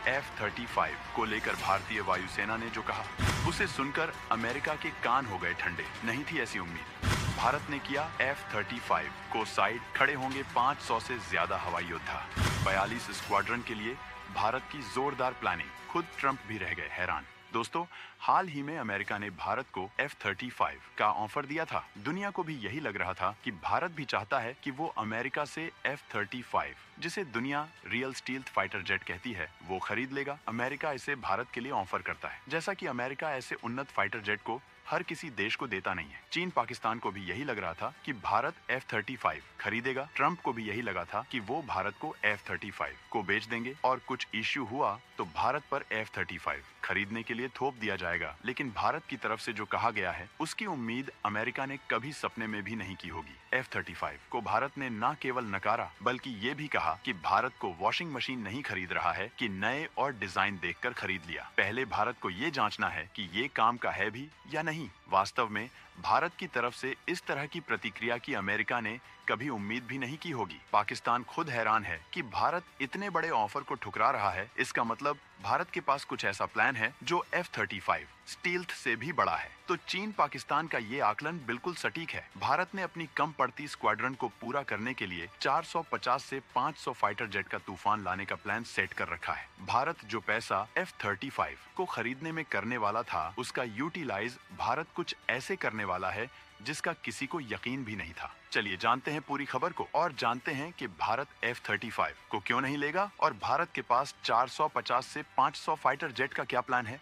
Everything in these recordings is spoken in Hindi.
F-35 को लेकर भारतीय वायुसेना ने जो कहा, उसे सुनकर अमेरिका के कान हो गए ठंडे। नहीं थी ऐसी उम्मीद। भारत ने किया F-35 को साइड, खड़े होंगे 500 से ज्यादा हवाई योद्धा। 42 स्क्वाड्रन के लिए भारत की जोरदार प्लानिंग। खुद ट्रंप भी रह गए हैरान। दोस्तों, हाल ही में अमेरिका ने भारत को F-35 का ऑफर दिया था। दुनिया को भी यही लग रहा था कि भारत भी चाहता है कि वो अमेरिका से F-35, जिसे दुनिया रियल स्टील्थ फाइटर जेट कहती है, वो खरीद लेगा। अमेरिका इसे भारत के लिए ऑफर करता है। जैसा कि अमेरिका ऐसे उन्नत फाइटर जेट को हर किसी देश को देता नहीं है। चीन, पाकिस्तान को भी यही लग रहा था कि भारत F-35 खरीदेगा। ट्रंप को भी यही लगा था कि वो भारत को F-35 को बेच देंगे और कुछ इश्यू हुआ तो भारत पर F-35 खरीदने के लिए थोप दिया जाएगा। लेकिन भारत की तरफ से जो कहा गया है, उसकी उम्मीद अमेरिका ने कभी सपने में भी नहीं की होगी। F-35 को भारत ने न केवल नकारा, बल्कि ये भी कहा कि भारत को वॉशिंग मशीन नहीं खरीद रहा है कि नए और डिजाइन देखकर खरीद लिया। पहले भारत को ये जांचना है कि ये काम का है भी या नहीं। वास्तव में भारत की तरफ से इस तरह की प्रतिक्रिया की अमेरिका ने कभी उम्मीद भी नहीं की होगी। पाकिस्तान खुद हैरान है कि भारत इतने बड़े ऑफर को ठुकरा रहा है। इसका मतलब भारत के पास कुछ ऐसा प्लान है जो F-35 स्टील्थ से भी बड़ा है। तो चीन, पाकिस्तान का ये आकलन बिल्कुल सटीक है। भारत ने अपनी कम पड़ती स्क्वाड्रन को पूरा करने के लिए 450 से 500 फाइटर जेट का तूफान लाने का प्लान सेट कर रखा है। भारत जो पैसा F-35 को खरीदने में करने वाला था, उसका यूटिलाइज भारत कुछ ऐसे करने वाला है जिसका किसी को यकीन भी नहीं था। चलिए जानते हैं पूरी खबर को और जानते हैं कि भारत F-35 को क्यों नहीं लेगा और भारत के पास 450 से 500 फाइटर जेट का क्या प्लान है।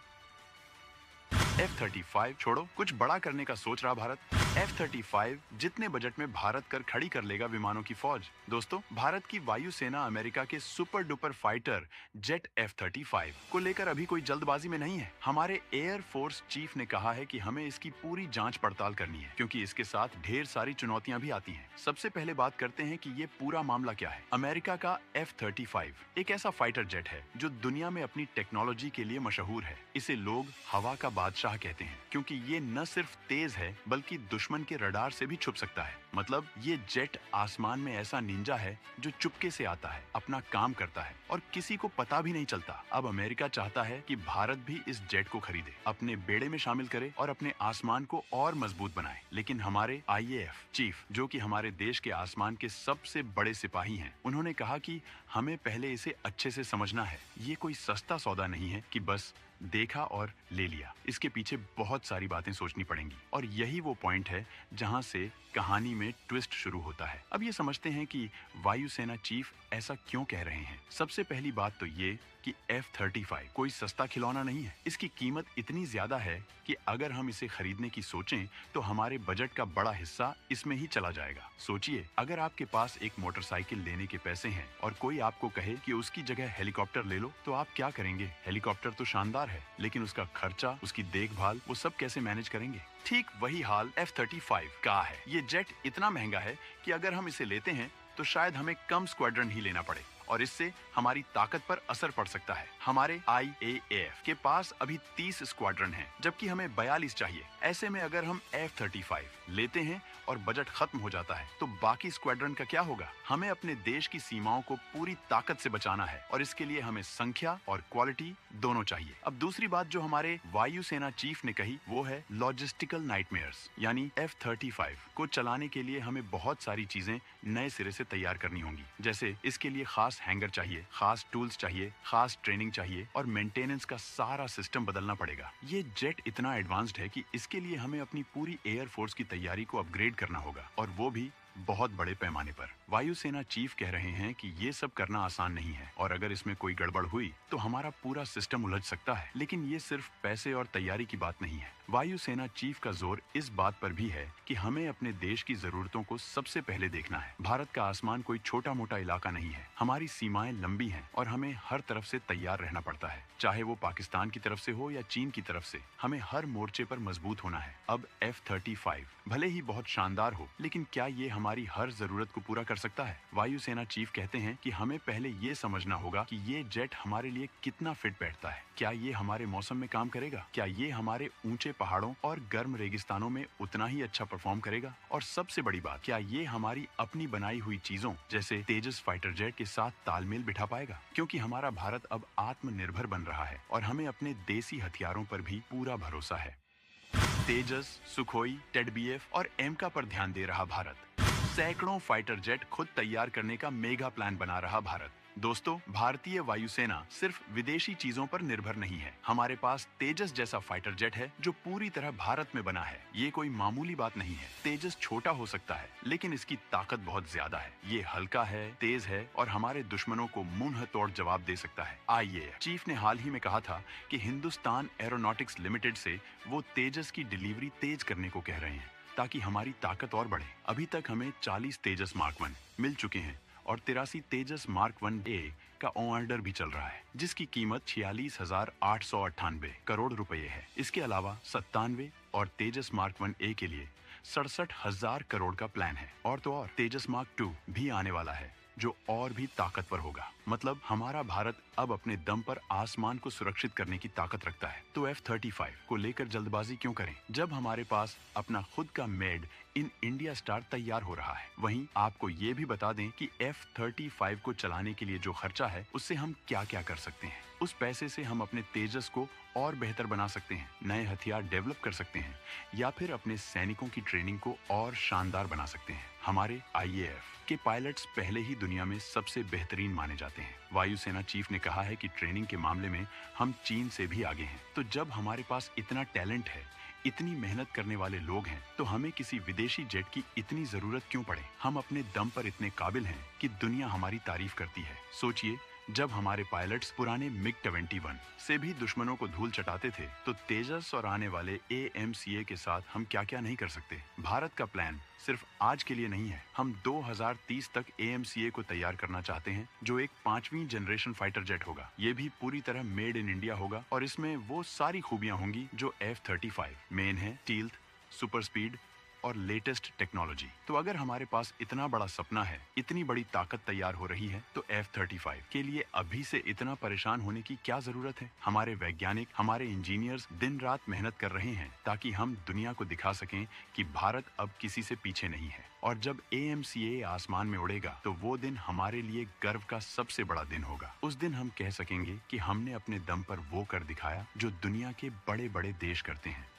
F-35 छोड़ो, कुछ बड़ा करने का सोच रहा भारत। F-35 जितने बजट में भारत कर खड़ी कर लेगा विमानों की फौज। दोस्तों, भारत की वायुसेना अमेरिका के super duper fighter jet F-35 को लेकर अभी कोई जल्दबाजी में नहीं है। हमारे एयर फोर्स चीफ ने कहा है कि हमें इसकी पूरी जांच पड़ताल करनी है, क्योंकि इसके साथ ढेर सारी चुनौतियां भी आती हैं। सबसे पहले बात करते हैं कि ये पूरा मामला क्या है। अमेरिका का F-35 एक ऐसा फाइटर जेट है जो दुनिया में अपनी टेक्नोलॉजी के लिए मशहूर है। इसे लोग हवा का बादशाह कहते हैं, क्योंकि ये न सिर्फ तेज है बल्कि दुश्मन के रडार से भी छुप सकता है। मतलब ये जेट आसमान में ऐसा निंजा है जो चुपके से आता है, अपना काम करता है और किसी को पता भी नहीं चलता। अब अमेरिका चाहता है कि भारत भी इस जेट को खरीदे, अपने बेड़े में शामिल करे और अपने आसमान को और मजबूत बनाए। लेकिन हमारे IAF चीफ, जो कि हमारे देश के आसमान के सबसे बड़े सिपाही हैं, उन्होंने कहा कि हमें पहले इसे अच्छे से समझना है। ये कोई सस्ता सौदा नहीं है कि बस देखा और ले लिया। इसके पीछे बहुत सारी बातें सोचनी पड़ेंगी और यही वो पॉइंट है जहां से कहानी में ट्विस्ट शुरू होता है। अब ये समझते हैं कि वायुसेना चीफ ऐसा क्यों कह रहे हैं। सबसे पहली बात तो ये कि F-35 कोई सस्ता खिलौना नहीं है। इसकी कीमत इतनी ज्यादा है कि अगर हम इसे खरीदने की सोचें तो हमारे बजट का बड़ा हिस्सा इसमें ही चला जाएगा। सोचिए, अगर आपके पास एक मोटरसाइकिल लेने के पैसे हैं और कोई आपको कहे कि उसकी जगह हेलीकॉप्टर ले लो, तो आप क्या करेंगे। हेलीकॉप्टर तो शानदार है, लेकिन उसका खर्चा, उसकी देखभाल, वो सब कैसे मैनेज करेंगे। ठीक वही हाल F-35 का है। ये जेट इतना महंगा है कि अगर हम इसे लेते हैं तो शायद हमें कम स्क्वाड्रन ही लेना पड़े और इससे हमारी ताकत पर असर पड़ सकता है। हमारे IAF के पास अभी 30 स्क्वाड्रन हैं, जबकि हमें 42 चाहिए। ऐसे में अगर हम F-35 लेते हैं और बजट खत्म हो जाता है तो बाकी स्क्वाड्रन का क्या होगा। हमें अपने देश की सीमाओं को पूरी ताकत से बचाना है और इसके लिए हमें संख्या और क्वालिटी दोनों चाहिए। अब दूसरी बात जो हमारे वायुसेना चीफ ने कही वो है लॉजिस्टिकल नाइटमेयर्स, यानी F-35 को चलाने के लिए हमें बहुत सारी चीजें नए सिरे से तैयार करनी होंगी। जैसे इसके लिए खास हैंगर चाहिए, खास टूल्स चाहिए, खास ट्रेनिंग चाहिए और मेंटेनेंस का सारा सिस्टम बदलना पड़ेगा। ये जेट इतना एडवांस्ड है कि इसके लिए हमें अपनी पूरी एयर फोर्स की तैयारी को अपग्रेड करना होगा और वो भी बहुत बड़े पैमाने पर। वायुसेना चीफ कह रहे हैं कि ये सब करना आसान नहीं है और अगर इसमें कोई गड़बड़ हुई तो हमारा पूरा सिस्टम उलझ सकता है। लेकिन ये सिर्फ पैसे और तैयारी की बात नहीं है। वायुसेना चीफ का जोर इस बात पर भी है कि हमें अपने देश की जरूरतों को सबसे पहले देखना है। भारत का आसमान कोई छोटा मोटा इलाका नहीं है। हमारी सीमाएं लंबी हैं और हमें हर तरफ से तैयार रहना पड़ता है, चाहे वो पाकिस्तान की तरफ से हो या चीन की तरफ से। हमें हर मोर्चे पर मजबूत होना है। अब F-35 भले ही बहुत शानदार हो, लेकिन क्या ये हमारी हर जरूरत को पूरा कर कर सकता है? वायुसेना चीफ कहते हैं कि हमें पहले ये समझना होगा कि ये जेट हमारे लिए कितना फिट बैठता है। क्या ये हमारे मौसम में काम करेगा? क्या ये हमारे ऊंचे पहाड़ों और गर्म रेगिस्तानों में उतना ही अच्छा परफॉर्म करेगा? और सबसे बड़ी बात, क्या ये हमारी अपनी बनाई हुई चीजों जैसे तेजस फाइटर जेट के साथ तालमेल बिठा पाएगा? क्योंकि हमारा भारत अब आत्मनिर्भर बन रहा है और हमें अपने देसी हथियारों पर भी पूरा भरोसा है। तेजस, सुखोई, टेडबीएफ और एमका पर ध्यान दे रहा भारत। सैकड़ों फाइटर जेट खुद तैयार करने का मेगा प्लान बना रहा भारत। दोस्तों, भारतीय वायुसेना सिर्फ विदेशी चीजों पर निर्भर नहीं है। हमारे पास तेजस जैसा फाइटर जेट है जो पूरी तरह भारत में बना है। ये कोई मामूली बात नहीं है। तेजस छोटा हो सकता है, लेकिन इसकी ताकत बहुत ज्यादा है। ये हल्का है, तेज है और हमारे दुश्मनों को मुंह तोड़ जवाब दे सकता है। IAF चीफ ने हाल ही में कहा था कि हिंदुस्तान एरोनॉटिक्स लिमिटेड से वो तेजस की डिलीवरी तेज करने को कह रहे हैं ताकि हमारी ताकत और बढ़े। अभी तक हमें 40 तेजस मार्क 1 मिल चुके हैं और 83 तेजस मार्क 1A का ऑर्डर भी चल रहा है, जिसकी कीमत 46,898 करोड़ रुपए है। इसके अलावा 97 और तेजस मार्क 1A के लिए 67,000 करोड़ का प्लान है। और तो और तेजस मार्क 2 भी आने वाला है जो और भी ताकतवर होगा। मतलब हमारा भारत अब अपने दम पर आसमान को सुरक्षित करने की ताकत रखता है। तो F-35 को लेकर जल्दबाजी क्यों करें जब हमारे पास अपना खुद का मेड इन इंडिया स्टार तैयार हो रहा है। वहीं आपको ये भी बता दें कि F-35 को चलाने के लिए जो खर्चा है उससे हम क्या क्या कर सकते हैं। उस पैसे से हम अपने तेजस को और बेहतर बना सकते हैं, नए हथियार डेवलप कर सकते हैं या फिर अपने सैनिकों की ट्रेनिंग को और शानदार बना सकते हैं। हमारे IAF के पायलट्स पहले ही दुनिया में सबसे बेहतरीन माने जाते हैं। वायुसेना चीफ ने कहा है कि ट्रेनिंग के मामले में हम चीन से भी आगे हैं। तो जब हमारे पास इतना टैलेंट है, इतनी मेहनत करने वाले लोग हैं, तो हमें किसी विदेशी जेट की इतनी जरूरत क्यों पड़े? हम अपने दम पर इतने काबिल हैं कि दुनिया हमारी तारीफ करती है। सोचिए, जब हमारे पायलट्स पुराने MiG-21 से भी दुश्मनों को धूल चटाते थे, तो तेजस और आने वाले AMCA के साथ हम क्या क्या नहीं कर सकते। भारत का प्लान सिर्फ आज के लिए नहीं है। हम 2030 तक AMCA को तैयार करना चाहते हैं, जो एक 5वीं जनरेशन फाइटर जेट होगा। ये भी पूरी तरह मेड इन इंडिया होगा और इसमें वो सारी खूबियां होंगी जो F-35 मेन है, स्टील्थ, सुपर स्पीड और लेटेस्ट टेक्नोलॉजी। तो अगर हमारे पास इतना बड़ा सपना है, इतनी बड़ी ताकत तैयार हो रही है, तो F-35 के लिए अभी से इतना परेशान होने की क्या जरूरत है? हमारे वैज्ञानिक, हमारे इंजीनियर्स दिन रात मेहनत कर रहे हैं ताकि हम दुनिया को दिखा सकें कि भारत अब किसी से पीछे नहीं है। और जब AMCA आसमान में उड़ेगा, तो वो दिन हमारे लिए गर्व का सबसे बड़ा दिन होगा। उस दिन हम कह सकेंगे कि हमने अपने दम पर वो कर दिखाया जो दुनिया के बड़े बड़े देश करते हैं।